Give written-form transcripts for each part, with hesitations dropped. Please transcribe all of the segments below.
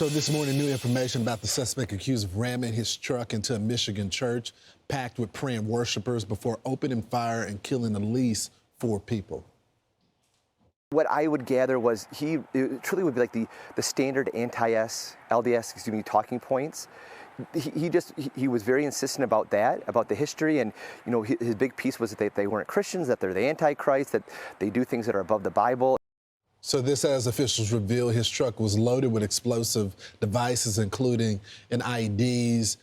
So this morning, new information about the suspect accused of ramming his truck into a Michigan church packed with praying worshipers before opening fire and killing at least 4 people. What I would gather was it truly would be like the standard LDS, talking points. He was very insistent about that, about the history, and his big piece was that they weren't Christians, that they're the Antichrist, that they do things that are above the Bible. So this, as officials reveal, his truck was loaded with explosive devices, including 4 IEDs,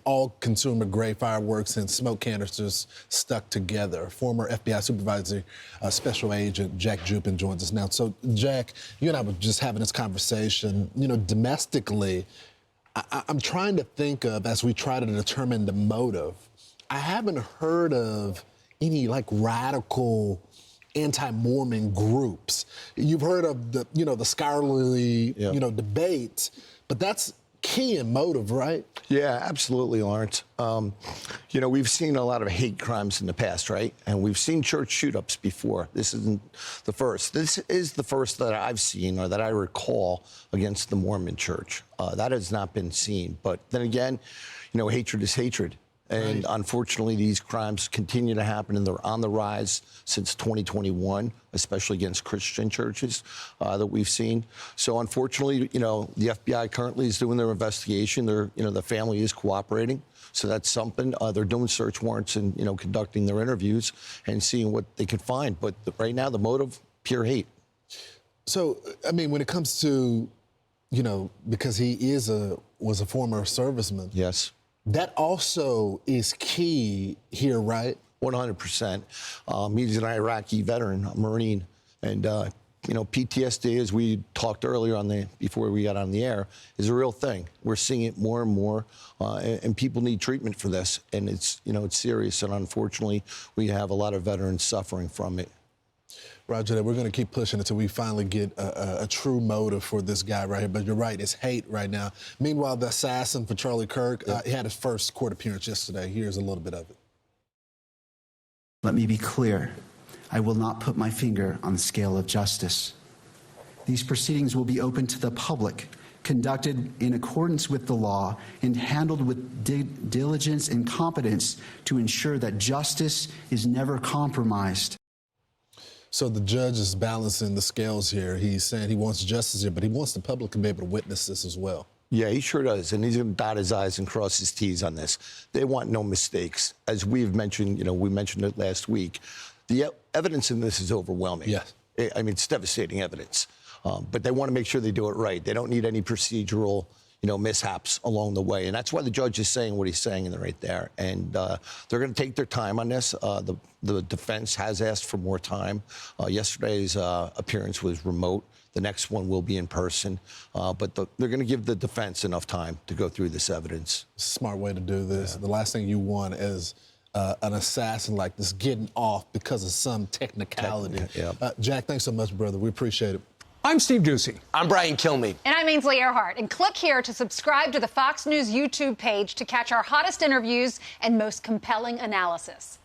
all consumer-grade fireworks and smoke canisters stuck together. Former FBI supervisory special agent Jack Jupin joins us now. So, Jack, you and I were just having this conversation. Domestically, I'm trying to think of, as we try to determine the motive, I haven't heard of any, radical anti-Mormon groups. You've heard of the scholarly, debates, but that's key in motive, right? Yeah, absolutely, Lawrence. We've seen a lot of hate crimes in the past, right? And we've seen church shoot-ups before. This isn't the first. This is the first that I've seen or that I recall against the Mormon church. That has not been seen. But then again, hatred is hatred. And right. Unfortunately, these crimes continue to happen, and they're on the rise since 2021, especially against Christian churches that we've seen. So unfortunately, the FBI currently is doing their investigation. The family is cooperating. So that's something. They're doing search warrants and, conducting their interviews and seeing what they can find. But right now, the motive, pure hate. So, when it comes to, because he was a former serviceman. Yes. That also is key here, right? 100%. He's an Iraqi veteran, a Marine. And, PTSD, as we talked earlier before we got on the air, is a real thing. We're seeing it more and more, and people need treatment for this. And it's serious. And unfortunately, we have a lot of veterans suffering from it. Roger that. We're going to keep pushing until we finally get a true motive for this guy right here. But you're right, it's hate right now. Meanwhile, the assassin for Charlie Kirk, he had his first court appearance yesterday. Here's a little bit of it. Let me be clear. I will not put my finger on the scale of justice. These proceedings will be open to the public, conducted in accordance with the law, and handled with diligence and competence to ensure that justice is never compromised. So the judge is balancing the scales here. He's saying he wants justice here, but he wants the public to be able to witness this as well. Yeah, he sure does. And he's going to dot his I's and cross his T's on this. They want no mistakes. As we've mentioned, we mentioned it last week, the evidence in this is overwhelming. Yes. It's devastating evidence. But they want to make sure they do it right. They don't need any procedural mishaps along the way. And that's why the judge is saying what he's saying right there. And they're going to take their time on this. The defense has asked for more time. Yesterday's appearance was remote. The next one will be in person. But they're going to give the defense enough time to go through this evidence. Smart way to do this. Yeah. The last thing you want is an assassin like this getting off because of some technicality. Jack, thanks so much, brother. We appreciate it. I'm Steve Ducey. I'm Brian Kilmeade. And I'm Ainsley Earhart. And click here to subscribe to the Fox News YouTube page to catch our hottest interviews and most compelling analysis.